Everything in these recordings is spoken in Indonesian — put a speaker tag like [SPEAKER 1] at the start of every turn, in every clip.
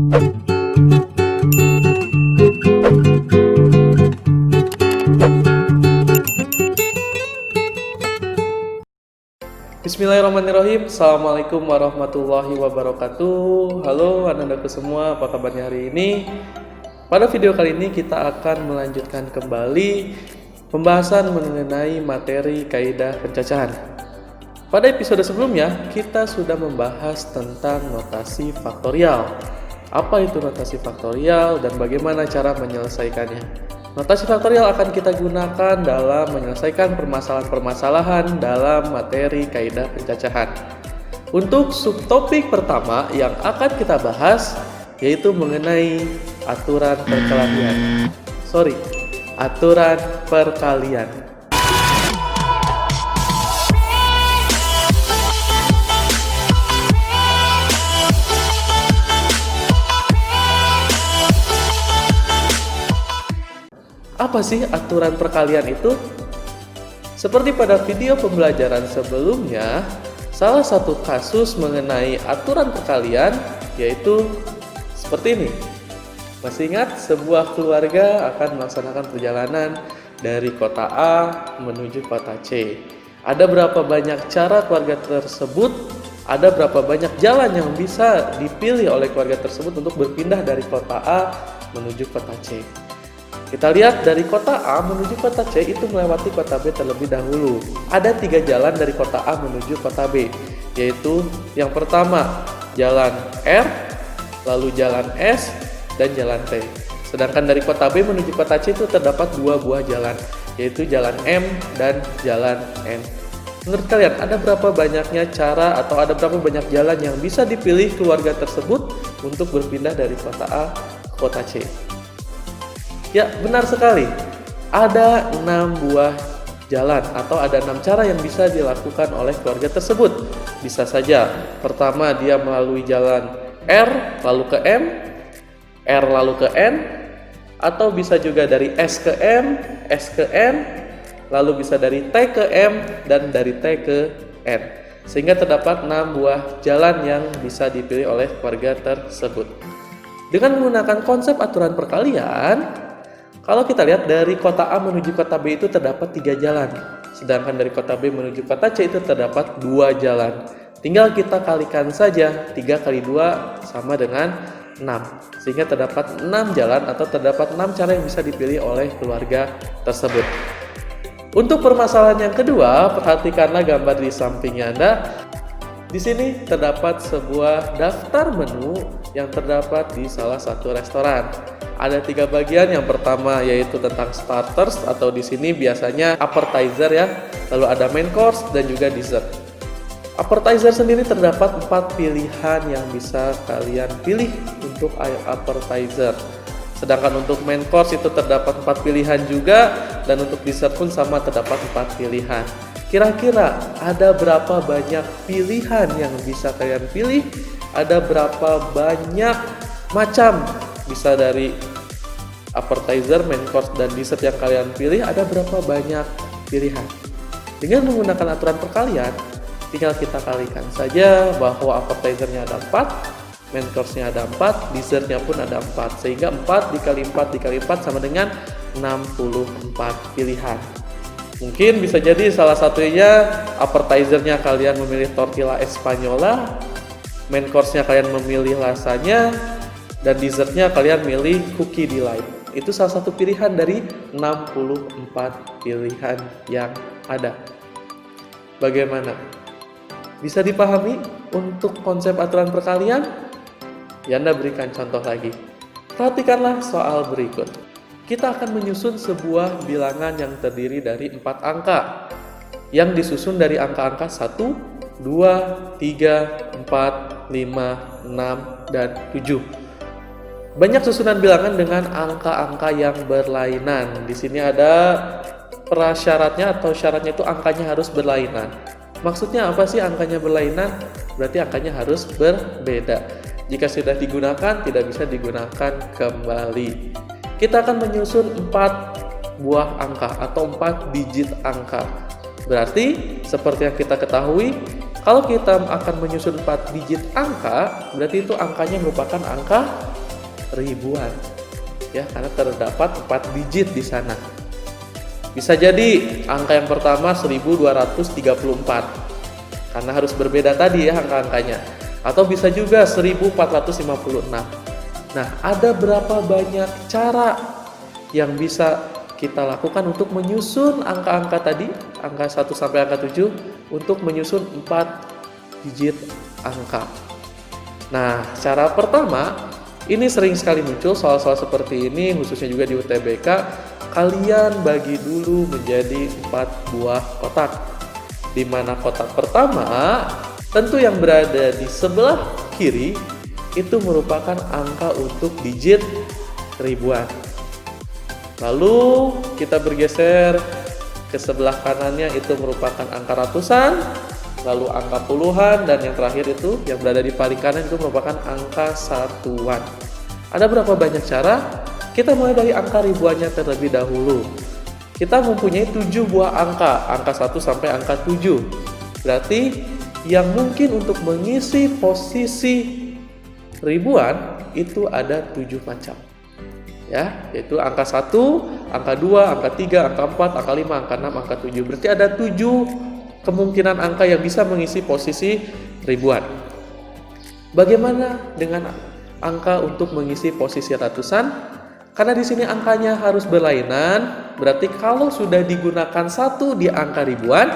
[SPEAKER 1] Bismillahirrahmanirrahim. Assalamualaikum warahmatullahi wabarakatuh. Halo anak-anakku semua, apa kabarnya hari ini? Pada video kali ini kita akan melanjutkan kembali pembahasan mengenai materi kaidah pencacahan. Pada episode sebelumnya kita sudah membahas tentang notasi faktorial. Apa itu notasi faktorial dan bagaimana cara menyelesaikannya? Notasi faktorial akan kita gunakan dalam menyelesaikan permasalahan-permasalahan dalam materi kaidah pencacahan. Untuk subtopik pertama yang akan kita bahas yaitu mengenai aturan perkalian. Aturan perkalian. Apa sih aturan perkalian itu? Seperti pada video pembelajaran sebelumnya, salah satu kasus mengenai aturan perkalian yaitu seperti ini. Masih ingat, sebuah keluarga akan melaksanakan perjalanan dari kota A menuju kota C. Ada berapa banyak cara keluarga tersebut? Ada berapa banyak jalan yang bisa dipilih oleh keluarga tersebut untuk berpindah dari kota A menuju kota C? Kita lihat dari kota A menuju kota C itu melewati kota B terlebih dahulu. Ada 3 jalan dari kota A menuju kota B, yaitu yang pertama jalan R, lalu jalan S, dan jalan T. Sedangkan dari kota B menuju kota C itu terdapat 2 buah jalan, yaitu jalan M dan jalan N. Menurut kalian ada berapa banyaknya cara atau ada berapa banyak jalan yang bisa dipilih keluarga tersebut untuk berpindah dari kota A ke kota C? Ya, benar sekali. Ada 6 buah jalan atau ada 6 cara yang bisa dilakukan oleh keluarga tersebut. Bisa saja, pertama dia melalui jalan R lalu ke M, R lalu ke N, atau bisa juga dari S ke M, S ke N, lalu bisa dari T ke M, dan dari T ke N. Sehingga terdapat 6 buah jalan yang bisa dipilih oleh keluarga tersebut. Dengan menggunakan konsep aturan perkalian, kalau kita lihat dari kota A menuju kota B itu terdapat 3 jalan. Sedangkan dari kota B menuju kota C itu terdapat 2 jalan. Tinggal kita kalikan saja, 3 kali 2 sama dengan 6. Sehingga terdapat 6 jalan atau terdapat 6 cara yang bisa dipilih oleh keluarga tersebut. Untuk permasalahan yang kedua, perhatikanlah gambar di sampingnya Anda. Di sini terdapat sebuah daftar menu yang terdapat di salah satu restoran. Ada 3 bagian. Yang pertama yaitu tentang starters atau di sini biasanya appetizer ya. Lalu ada main course dan juga dessert. Appetizer sendiri terdapat 4 pilihan yang bisa kalian pilih untuk appetizer. Sedangkan untuk main course itu terdapat 4 pilihan juga dan untuk dessert pun sama terdapat 4 pilihan. Kira-kira ada berapa banyak pilihan yang bisa kalian pilih? Ada berapa banyak macam bisa dari appetizer, main course, dan dessert yang kalian pilih? Ada berapa banyak pilihan? Dengan menggunakan aturan perkalian, tinggal kita kalikan saja bahwa appetizernya ada 4, main course-nya ada 4, dessertnya pun ada 4. Sehingga 4 dikali 4 dikali 4 sama dengan 64 pilihan. Mungkin bisa jadi salah satunya appetizernya kalian memilih tortilla española, main course-nya kalian memilih lasagna, dan dessertnya kalian milih cookie delight. Itu salah satu pilihan dari 64 pilihan yang ada. Bagaimana? Bisa dipahami untuk konsep aturan perkalian? Ya, Anda berikan contoh lagi. Perhatikanlah soal berikut. Kita akan menyusun sebuah bilangan yang terdiri dari 4 angka yang disusun dari angka-angka 1, 2, 3, 4, 5, 6, dan 7. Banyak susunan bilangan dengan angka-angka yang berlainan. Di sini ada prasyaratnya atau syaratnya itu angkanya harus berlainan. Maksudnya apa sih angkanya berlainan? Berarti angkanya harus berbeda. Jika sudah digunakan, tidak bisa digunakan kembali. Kita akan menyusun 4 buah angka atau 4 digit angka. Berarti seperti yang kita ketahui, kalau kita akan menyusun 4 digit angka, berarti itu angkanya merupakan angka ribuan. Ya, karena terdapat 4 digit di sana. Bisa jadi angka yang pertama 1234. Karena harus berbeda tadi ya angka-angkanya. Atau bisa juga 1456. Nah, ada berapa banyak cara yang bisa kita lakukan untuk menyusun angka-angka tadi, angka 1 sampai angka 7, untuk menyusun 4 digit angka. Nah, cara pertama, ini sering sekali muncul soal-soal seperti ini, khususnya juga di UTBK. Kalian bagi dulu menjadi 4 buah kotak. Di mana kotak pertama, tentu yang berada di sebelah kiri, itu merupakan angka untuk digit ribuan. Lalu kita bergeser ke sebelah kanannya, itu merupakan angka ratusan, lalu angka puluhan, dan yang terakhir itu yang berada di paling kanan itu merupakan angka satuan. Ada berapa banyak cara? Kita mulai dari angka ribuannya terlebih dahulu. Kita mempunyai 7 buah angka, angka 1 sampai angka 7. Berarti yang mungkin untuk mengisi posisi ribuan itu ada 7 macam. Ya, yaitu angka 1, angka 2, angka 3, angka 4, angka 5, angka 6, angka 7. Berarti ada 7 kemungkinan angka yang bisa mengisi posisi ribuan. Bagaimana dengan angka untuk mengisi posisi ratusan? Karena di sini angkanya harus berlainan, berarti kalau sudah digunakan 1 di angka ribuan,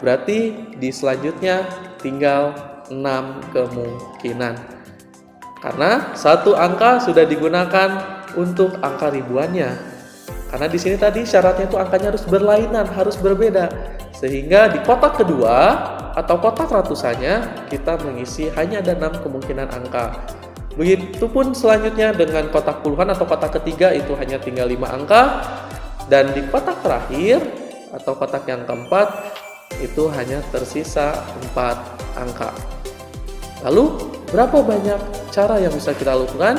[SPEAKER 1] berarti di selanjutnya tinggal 6 kemungkinan. Karena 1 angka sudah digunakan untuk angka ribuannya. Karena di sini tadi syaratnya itu angkanya harus berlainan, harus berbeda. Sehingga di kotak kedua atau kotak ratusannya kita mengisi hanya ada 6 kemungkinan angka. Begitupun selanjutnya dengan kotak puluhan atau kotak ketiga itu hanya tinggal 5 angka. Dan di kotak terakhir atau kotak yang keempat itu hanya tersisa 4 angka. Lalu berapa banyak cara yang bisa kita lakukan?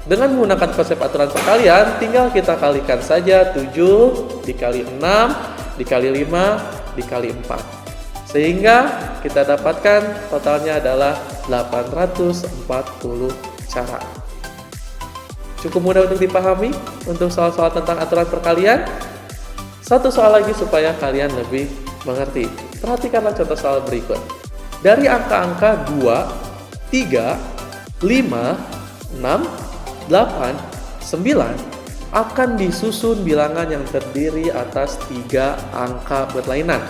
[SPEAKER 1] Dengan menggunakan konsep aturan perkalian, tinggal kita kalikan saja 7 dikali 6 dikali 5 dikali 4. Sehingga kita dapatkan totalnya adalah 840 cara. Cukup mudah untuk dipahami untuk soal-soal tentang aturan perkalian. Satu soal lagi supaya kalian lebih mengerti. Perhatikanlah contoh soal berikut. Dari angka-angka 2, 3, 5, 6, 8, 9 akan disusun bilangan yang terdiri atas 3 angka berlainan.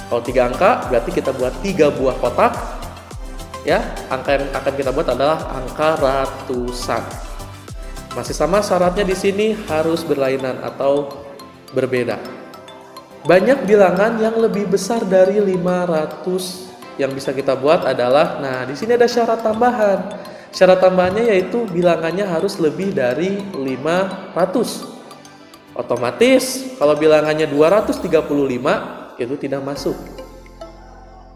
[SPEAKER 1] Kalau 3 angka berarti kita buat 3 buah kotak. Ya, angka yang akan kita buat adalah angka ratusan. Masih sama syaratnya di sini harus berlainan atau berbeda. Banyak bilangan yang lebih besar dari 500 yang bisa kita buat adalah, nah di sini ada syarat tambahan. Syarat tambahannya yaitu bilangannya harus lebih dari 500. Otomatis kalau bilangannya 235 itu tidak masuk.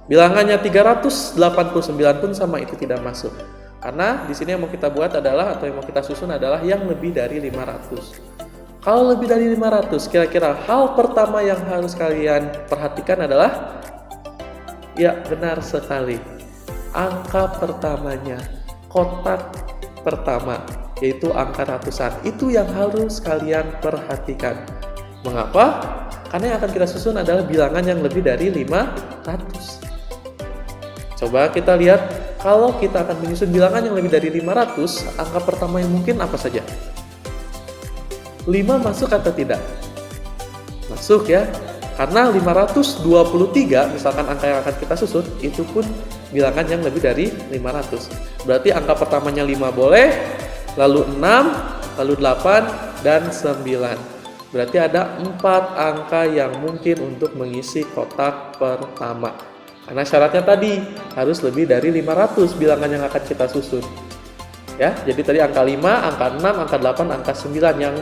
[SPEAKER 1] Bilangannya 389 pun sama, itu tidak masuk. Karena di sini yang mau kita buat adalah atau yang mau kita susun adalah yang lebih dari 500. Kalau lebih dari 500, kira-kira hal pertama yang harus kalian perhatikan adalah, ya benar sekali, angka pertamanya, kotak pertama, yaitu angka ratusan. Itu yang harus kalian perhatikan. Mengapa? Karena yang akan kita susun adalah bilangan yang lebih dari 500. Coba kita lihat, kalau kita akan menyusun bilangan yang lebih dari 500, angka pertama yang mungkin apa saja? 5 masuk atau tidak? Masuk ya. Karena 523, misalkan angka yang akan kita susun, itu pun bilangan yang lebih dari 500. Berarti angka pertamanya 5 boleh, lalu 6, lalu 8, dan 9. Berarti ada 4 angka yang mungkin untuk mengisi kotak pertama. Karena syaratnya tadi harus lebih dari 500 bilangan yang akan kita susun. Ya, jadi tadi angka 5, angka 6, angka 8, angka 9 yang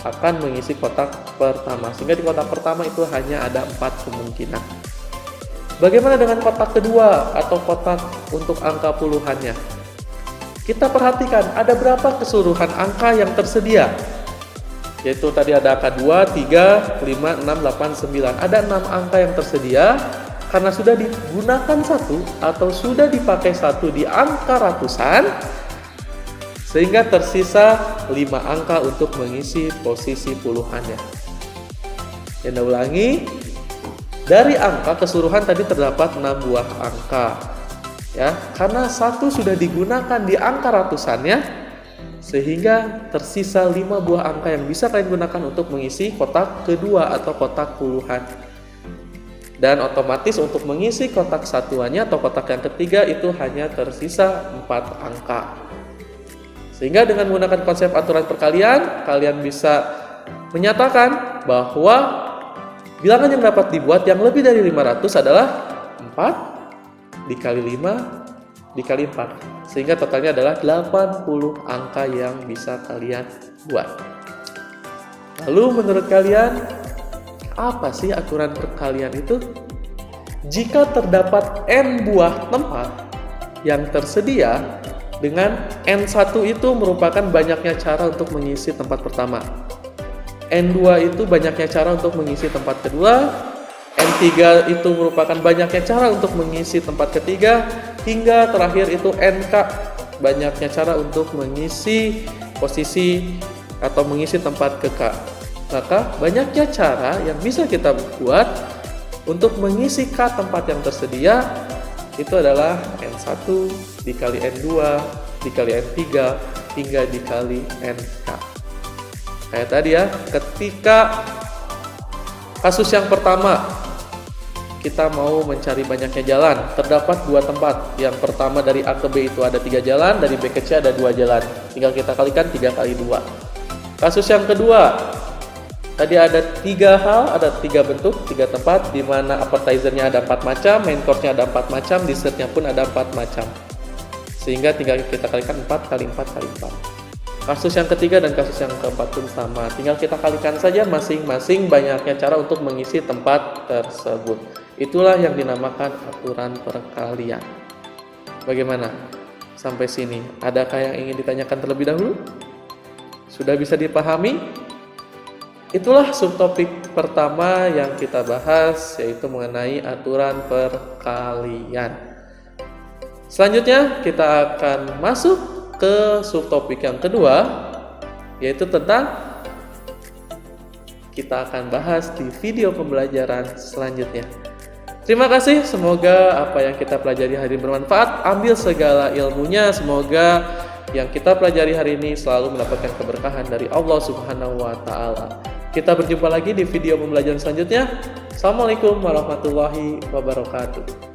[SPEAKER 1] akan mengisi kotak pertama. Sehingga di kotak pertama itu hanya ada 4 kemungkinan. Bagaimana dengan kotak kedua atau kotak untuk angka puluhannya? Kita perhatikan ada berapa keseluruhan angka yang tersedia. Yaitu tadi ada angka 2, 3, 5, 6, 8, 9. Ada 6 angka yang tersedia. Karena sudah digunakan 1 atau sudah dipakai 1 di angka ratusan, sehingga tersisa 5 angka untuk mengisi posisi puluhannya. Yang ulangi, dari angka keseluruhan tadi terdapat 6 buah angka. Ya, karena 1 sudah digunakan di angka ratusannya, sehingga tersisa 5 buah angka yang bisa kalian gunakan untuk mengisi kotak kedua atau kotak puluhan. Dan otomatis untuk mengisi kotak satuannya atau kotak yang ketiga itu hanya tersisa 4 angka. Sehingga dengan menggunakan konsep aturan perkalian, kalian bisa menyatakan bahwa bilangan yang dapat dibuat yang lebih dari 500 adalah 4 dikali 5 dikali 4. Sehingga totalnya adalah 80 angka yang bisa kalian buat. Lalu menurut kalian, apa sih aturan perkalian itu? Jika terdapat n buah tempat yang tersedia, dengan n1 itu merupakan banyaknya cara untuk mengisi tempat pertama, n2 itu banyaknya cara untuk mengisi tempat kedua, n3 itu merupakan banyaknya cara untuk mengisi tempat ketiga, hingga terakhir itu nk banyaknya cara untuk mengisi posisi atau mengisi tempat ke k. Maka banyaknya cara yang bisa kita buat untuk mengisi K tempat yang tersedia itu adalah N1 dikali N2 dikali N3 hingga dikali NK. Kayak tadi ya, ketika kasus yang pertama kita mau mencari banyaknya jalan, terdapat 2 tempat. Yang pertama dari A ke B itu ada 3 jalan, dari B ke C ada 2 jalan. Tinggal kita kalikan 3 kali 2. Kasus yang kedua, tadi ada 3 hal, ada 3 bentuk, 3 tempat, di mana appetizernya ada 4 macam, main course-nya ada 4 macam, dessertnya pun ada 4 macam. Sehingga tinggal kita kalikan 4 kali 4 kali 4. Kasus yang ketiga dan kasus yang keempat pun sama. Tinggal kita kalikan saja masing-masing banyaknya cara untuk mengisi tempat tersebut. Itulah yang dinamakan aturan perkalian. Bagaimana? Sampai sini, adakah yang ingin ditanyakan terlebih dahulu? Sudah bisa dipahami? Itulah subtopik pertama yang kita bahas, yaitu mengenai aturan perkalian. Selanjutnya kita akan masuk ke subtopik yang kedua, yaitu tentang kita akan bahas di video pembelajaran selanjutnya. Terima kasih, semoga apa yang kita pelajari hari ini bermanfaat. Ambil segala ilmunya, semoga yang kita pelajari hari ini selalu mendapatkan keberkahan dari Allah Subhanahu wa Ta'ala. Kita berjumpa lagi di video pembelajaran selanjutnya. Assalamualaikum warahmatullahi wabarakatuh.